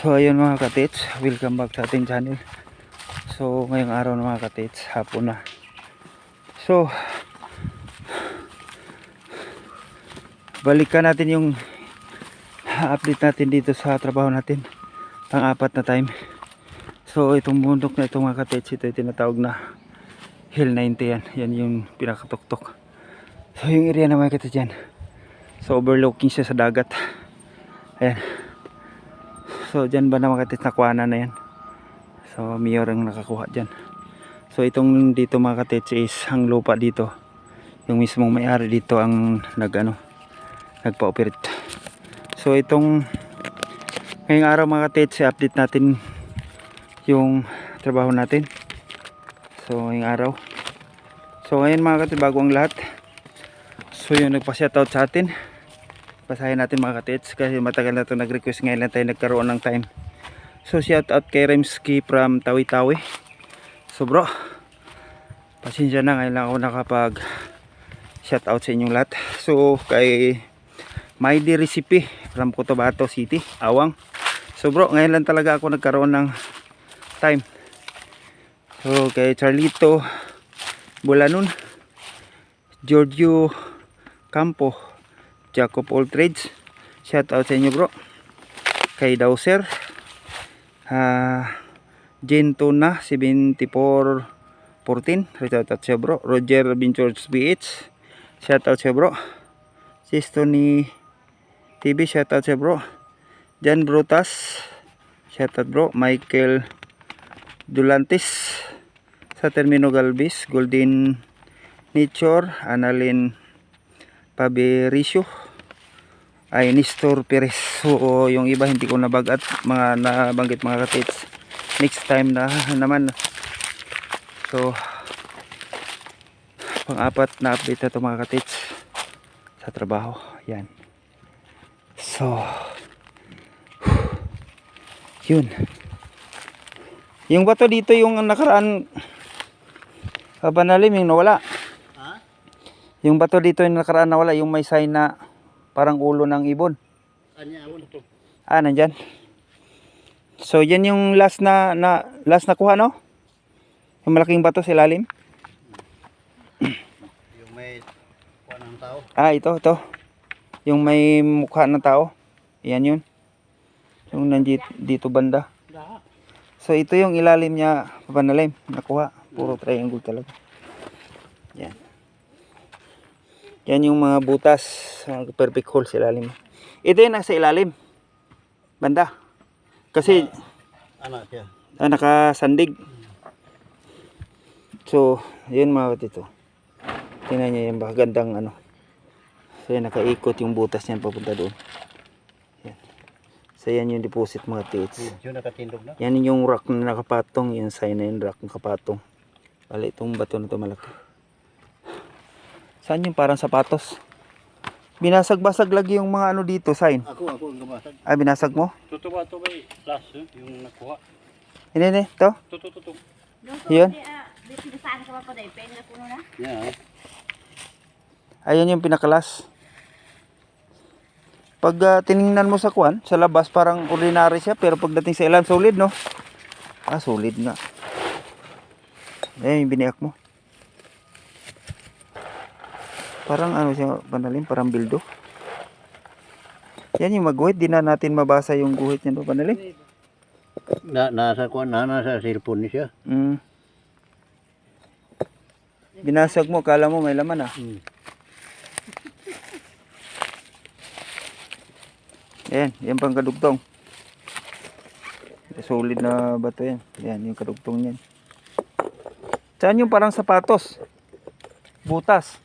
So ayun mga katits, welcome back sa ating channel. So ngayong araw na mga katits, hapon na. So balikan natin yung update natin dito sa trabaho natin, pang-apat na time. So itong bundok na ito mga katits, ito yung tinatawag na Hill 90 yan. Yan yung pinakatuktok. So yung area na mga katits yan, so overlooking siya sa dagat. Ayan. So dyan ba na mga katits, nakuha na yan. So mayor ang nakakuha dyan. So itong dito mga katits is ang lupa dito, yung mismong may-ari dito ang nagpa-operate. So itong ngayong araw mga katits, update natin yung trabaho natin. So ngayong araw, so ngayon mga katits, bago ang lahat, so yung nagpa-shoutout sa atin, basahin natin mga katits, kasi matagal na ito nag-request, ngayon lang tayo nagkaroon ng time. So shoutout kay Remski from Tawi-Tawi. So bro, pasensya na, ngayon lang ako nakapag shoutout sa inyong lahat. So kay Mighty Recipe from Cotabato City, Awang. So bro, ngayon lang talaga ako nagkaroon ng time. So kay Charlito Bulanon, Giorgio Campo, Jacob All Trades, shoutout sa inyo bro. Kay Dowser, Gentona 7414, shoutout siya bro. Roger Ventures BH, shoutout siya bro. Sistoni TV, shoutout siya bro. Jan Brutas, shoutout bro. Michael Dulantis sa Termino Galvis, Golden Nature, Annalyn Pabericio, ay Nestor Perez. So yung iba hindi ko nabanggit mga katits, next time na naman. So pang-apat na update na ito mga katits sa trabaho. Yan. So yun, yung bato dito yung nakaraan Banalim yung nawala. Yung bato dito yung nakaraan nawala, yung may sign na parang ulo ng ibon. Nandyan. So yan yung last na kuha, no? Yung malaking bato sa ilalim. Yung may kuha ng tao. Ito. Yung may mukha ng tao. Yan yun. Yung dito banda. So ito yung ilalim niya, Banalim, nakuha. Puro triangle talaga. Yan. Yan yung mga butas, perfect hole sa ilalim. Ito yung nasa ilalim banda. Kasi Siya. nakasandig. So, yun mga katito. Tingnan nyo yung gandang So, yan, nakaikot yung butas niyan papunta doon. Yan. So, yan yung deposit mga tits. Yung nakatindog na. Yan yung rock na nakapatong. Yung sign na yung rock na nakapatong. Bali, itong bato na ito malaki. Saan yung parang sapatos? Binasag-basag lagi yung mga dito, sign. Ako ang gumasag. Binasag mo? Tutuwa to ba last yung nakuha. Hindi, ito. Tutu. Yun. Yeah. Ayan yung pinakalas. Pag tiningnan mo sa kuwan, sa labas parang ordinary siya, pero pagdating sa ilan, solid, no? Solid nga. Ayan yung biniyak mo. Parang siya, Banalim, parang bildo. Yan yung magguhit, di na natin mabasa yung guhit niya, no, Banalim? Nasa kuha nasa cellphone niya. Binasag mo, kala mo may laman Yan pang kadugtong. Solid na bato yan. Yan yung kadugtong niyan. Saan yung parang sapatos? Butas.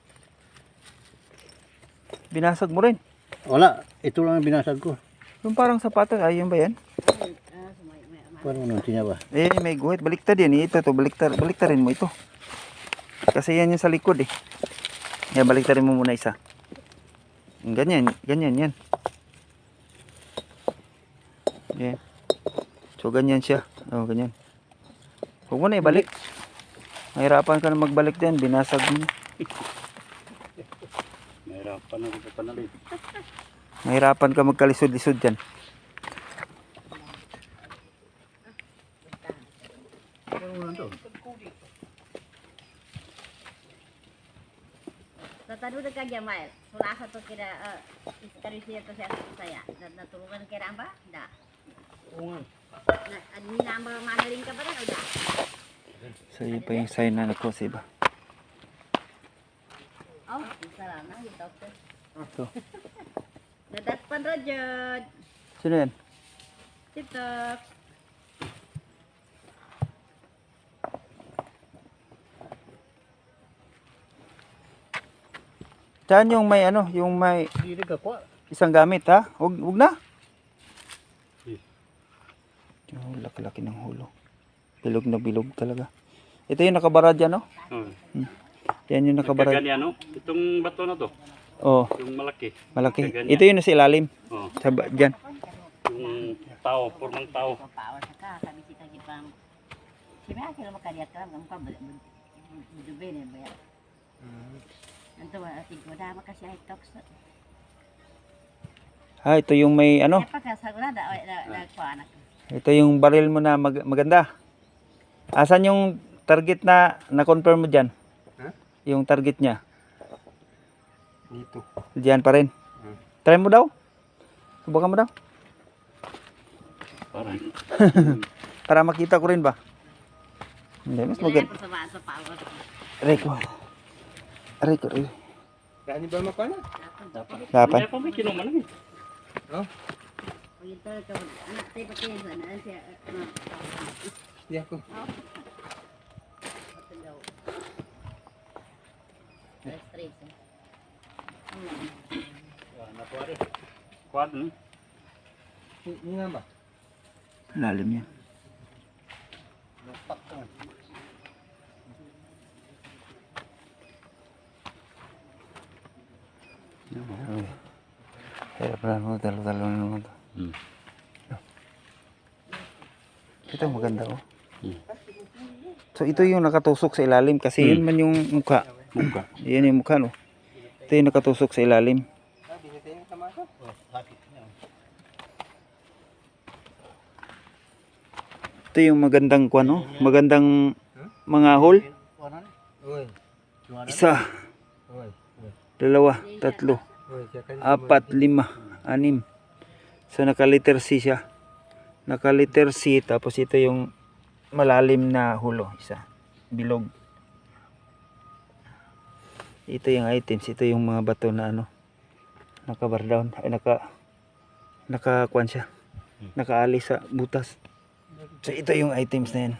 Binasag mo rin. Wala, ito lang ang binasag ko. Yung parang sapatos, yun ba yan? Paano nung siya ba? May guhit. Baliktad yan. Ito, baliktarin mo ito. Kasi yan yung sa likod Yan, baliktarin mo muna isa. Ganyan yan. Yan. So ganyan siya. Ganyan. Huwag mo na ibalik. Mahirapan ka na magbalik din. Binasag mo. Mahirapan ako sa Mahirapan ka magkalisod-lisod dyan. doon. Tatado na kanya, Mael. Sulasa to kira, karisya to siya saya. Natulungan kira ba? Da. Oo nga. Minamba manaling ka ba rin o da? So yun pa yung sign na nako sa iba. Oh, isa lang na, yung doctor. Ito. Nadakpan Rajad. Sino yan? TikTok. Saan yung may ano, yung may Hindi ka kwa. isang gamit ha? Huwag na. Hmm. Yung laki-laki ng hulo. Bilog na bilog talaga. Ito yung nakabara dyan, no? Yan yung nakabara. Ganyan, no? Itong bato na to, Oh, yung malaki. malaki. Ganyan. Ito yung nasa ilalim. Oh, Dyan. yung tao, formang tao. Papawa sa ka, sabi si Kagipang. Siyempre, kailan makariyak ka lang, ang pabalik. Dubin yan ba yan? Anto, ating ko dama kasi ay talks. Ha, ito yung may ano. Kaya pagkasagula, nagpaanak. Ito yung baril mo na maganda. Asan yung target na na-confirm mo dyan? Ha? Yung target niya. Dito. Diyan pa rin. Try mo daw. Subukan mo daw. Parang. Para makita ko rin ba? Hindi, mas maganda. Kailangan ko sa sa power. Record. Record. Daan ba mapana? Dapat. Kaya pa may kinuman na eh. Oh, O yung talaga, anak tayo pa kayo sa naan siya, di ako. matagaw. Stress, eh. Nakuha rin. Quad, no? Ini nga ba? Lalim yan. Napak ko. Hirap na mo. Talo-talo na naman to. Ito maganda oh. So ito yung nakatusok sa ilalim kasi yun man yung mukha. Mukha. Yan yung mukha no. Ito yung nakatusok sa ilalim. Ito yung magandang kuwan no. Magandang mga hole. Uy. Isa, Uy. dalawa, tatlo, Uy, siya kan. 4, 5, 6. So naka-letter C siya. Naka-letter C tapos ito yung malalim na hulo, isa. Bilog. Ito yung items, ito yung mga bato na ano. Naka-bar down, ay naka-kuwan siya. Nakaalis sa butas. So ito yung items na yan.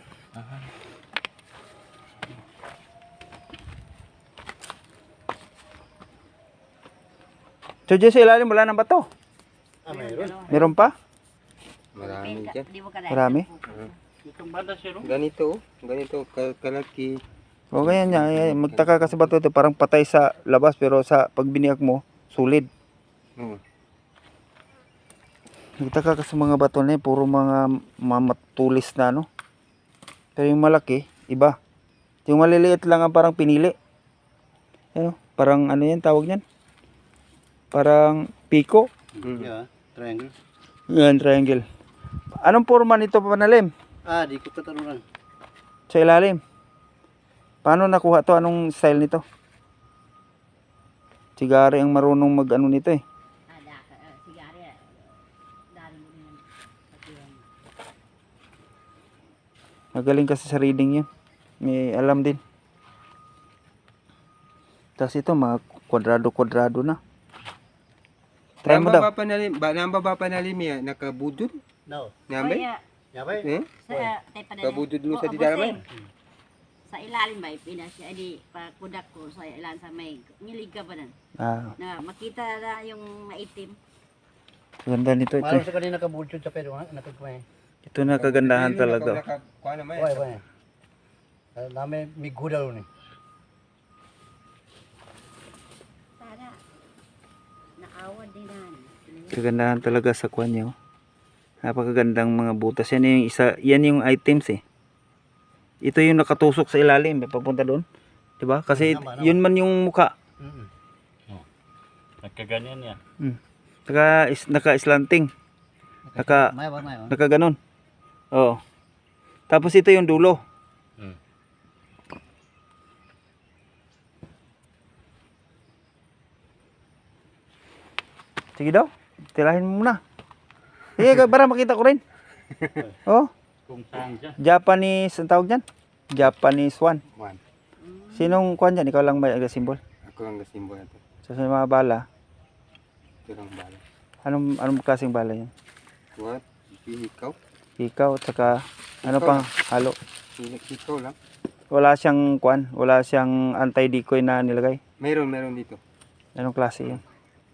So dyan sa ilalim wala ng bato. Ah, mayroon. Meron pa? Marami dyan. Di mo ka Marami? Itong banda siya, no? Ganito, ganito kalaki. O ganyan niya, magtaka ka sa bato ito, parang patay sa labas pero sa pagbiniak mo, solid. Oo. Magtaka ka sa mga bato na yun, puro mga matulis na ano. Pero yung malaki, iba. Yung maliliit lang ang parang pinili. Ano, parang ano yan tawag niyan? Parang piko. Yeah, triangle. Yan, triangle. Anong forma nito panalim? Ah, di ko tatanungan. Sa ilalim. Paano nakuha to? Anong style nito? Sigari ang marunong mag ano nito eh. sigari, dari mo din yan. Magaling kasi sa reading yun. May alam din. Tapos ito mga kwadrado-kwadrado na. Try mo daw. Namba ba panalim ya? Nakabudod? No. Nambay? Yabay? Eh? Kabudod mo sa didaramay? Sa ilalim ba, pinasya, edi, pakudak ko sa ilalim sa may, nilig ka ba nan? Ah, Na makita na yung maitim. ganda nito ito. Malam sa kanina nakabudod sa pero nakagmay. Ito na kagandahan talaga. Kuha naman. Why, why? Namin may gudal ni. Sana, naawan din na. Kagandahan talaga sa kwan niya. Oh. Napakagandang mga butas. Yan yung isa, yan yung items eh. Ito yung nakatusok sa ilalim, may papunta doon. 'Di ba? Kasi yun man yung mukha. Nagkaganyan yan. Naka-slanting. May ba? Naka ganon. Oo. Tapos ito yung dulo. Sige daw. Tirahin mo muna. Sige, para makita ko rin. Oh, Kung saan siya. Japanese, ang tawag dyan? Japanese one. One. Sinong kuhan dyan? Ikaw lang may symbol? Ako lang nasimbol na to. Sa mga bala, Ito lang bala. anong klaseng bala yan? What? Ikaw? Ikaw at saka ano Ikaw pang halo? Ikaw lang. Wala siyang kuhan, wala siyang anti-decoy na nilagay. Meron dito. Anong klase yun?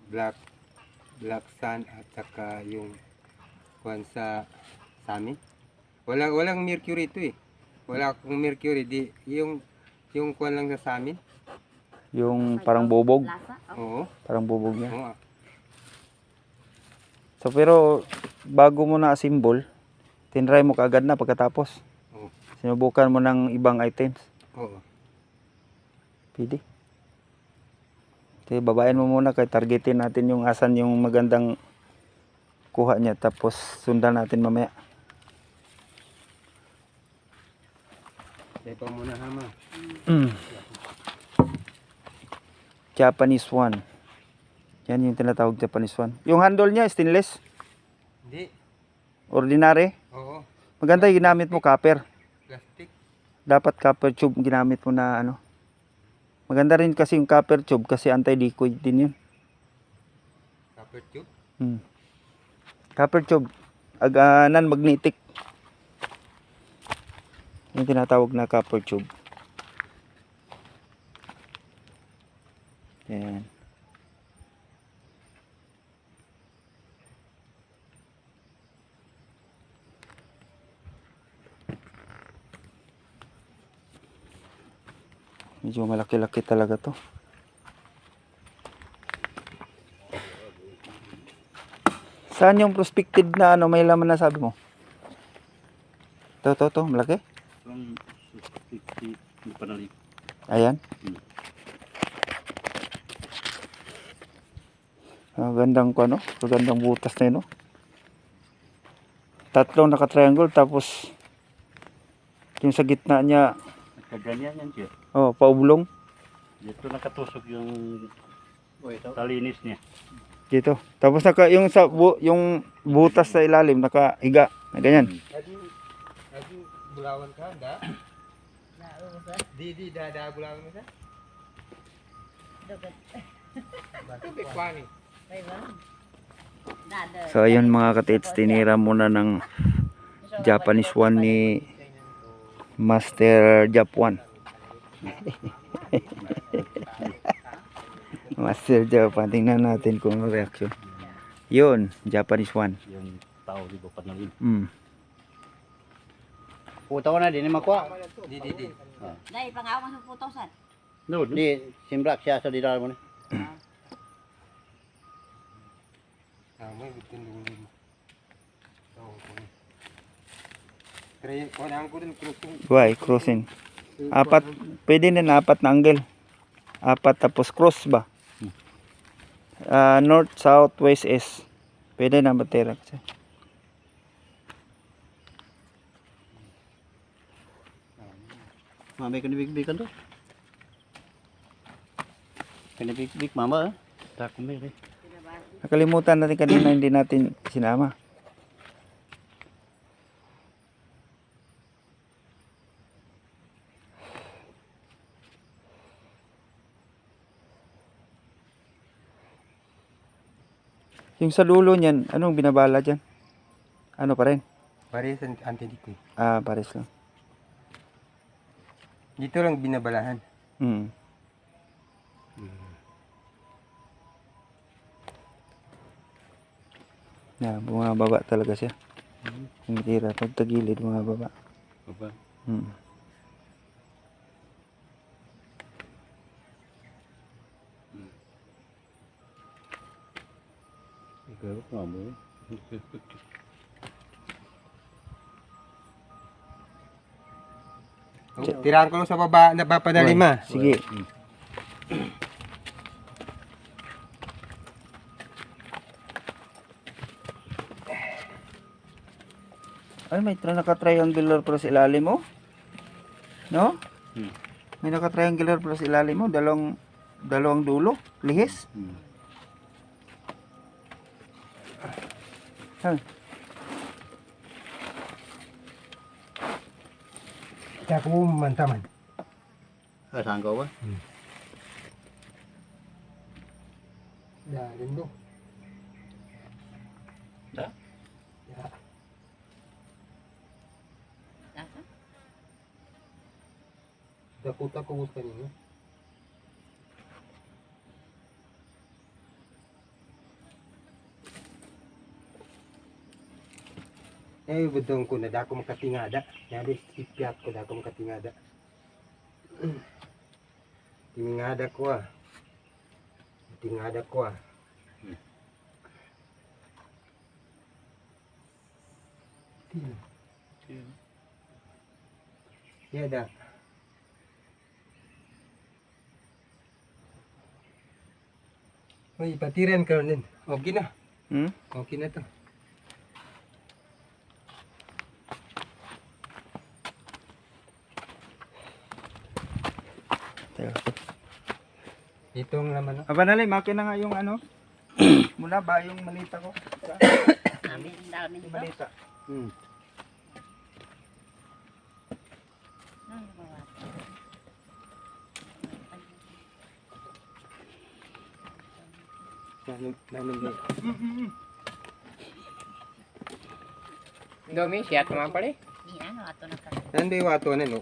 Black sun at saka yung kuwan sa amin. Walang mercury ito eh. Wala akong mercury. Yung kuwan lang sa amin. Yung parang bubog. Lasa? Oo. Oh. Parang bubog niya. Oo. So pero bago mo na symbol, tinry mo kaagad na pagkatapos. Oo. Sinubukan mo ng ibang items. Oo. Pwede. Okay, babayan mo muna kay targetin natin yung asan yung magandang kuha niya tapos sundan natin mamaya. Ito muna hama. Japanese one. Yan yung tinatawag Japanese one. Yung handle niya stainless, Hindi. ordinary. Oo. Maganda yung ginamit mo copper. Plastic. Dapat copper tube ginamit mo na ano. Maganda rin kasi yung copper tube kasi anti-decoy din yun. Copper tube. Copper tube, non-magnetic. Yung tinatawag na copper tube. Yan. Medyo malaki-laki talaga to. Saan yung prospected na ano may laman na sabi mo? To, malaki? From 50, hindi pa nalik. Ayan. Gandang ko ano, gandang butas na yun, no? Tatlong naka-triangle tapos yung sa gitna niya, Nagkaganyan yan siya. paublong Dito nakatusok yung ito. talinis niya. dito. Tapos yung yung butas sa ilalim nakahiga na ganyan. Adi bulawan ka, da? Di da bulawan mo sa? Tubig kwani. So ayun mga katits, tinira muna ng Japanese one ni Master Jap 1. Master Jap 1. Tingnan natin kung ano reaction. Yun, Japanese one. Yung tao di ba panalin. Puta ko na, di na makuha. Di. Dahil pangawa sa putosan. No, Di, simbrak siya sa didal mo na. May bitin dulu. Why? Crossing. Apat. Pwede din apat na angle. Apat tapos cross ba? North, south, west, east. Pwede na matira kasi. Mamay ka nabig-bigan to. Kanibig-big mama. tako may rin. Nakalimutan natin kanina hindi natin sinama. Yung sa dulo niyan, anong binabala dyan? Ano pa rin? Pares anti-decoy. Pares lang. Dito lang binabalahan. Bumababa talaga siya. Yung tira, pag tagilid, bumababa. Baba. Ikaw, mamo. Tirahan ko lang sa baba na papadalim ha. Sige. Ay, may naka-triangular pala sa ilalim mo. No? May naka-triangular pala sa ilalim mo. Dalawang dulo. Lihis. Ha? Kaya ko mantaman. Saan ka ba? Dalin do. Da? Ya. Nasa? Dakuta ko gusto niyo. Eh, budong ko na dako makatingada. Yari, sipiat ko dako makatingada. Tingada ko ah. Tingada ko ah. Ya dah. May patiran ka rin. Okay na. Hmm? Okay na to. Teka. Itong laman. Aba nali, makin na nga yung ano. Muna ba yung malita ko? Amin, dami Yung dito. malita. Hmm. Ay, bawa. Namin Domi, siya naman pala eh. Di ano, ato na ka. Nandoy wato na no.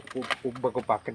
Bago pakan.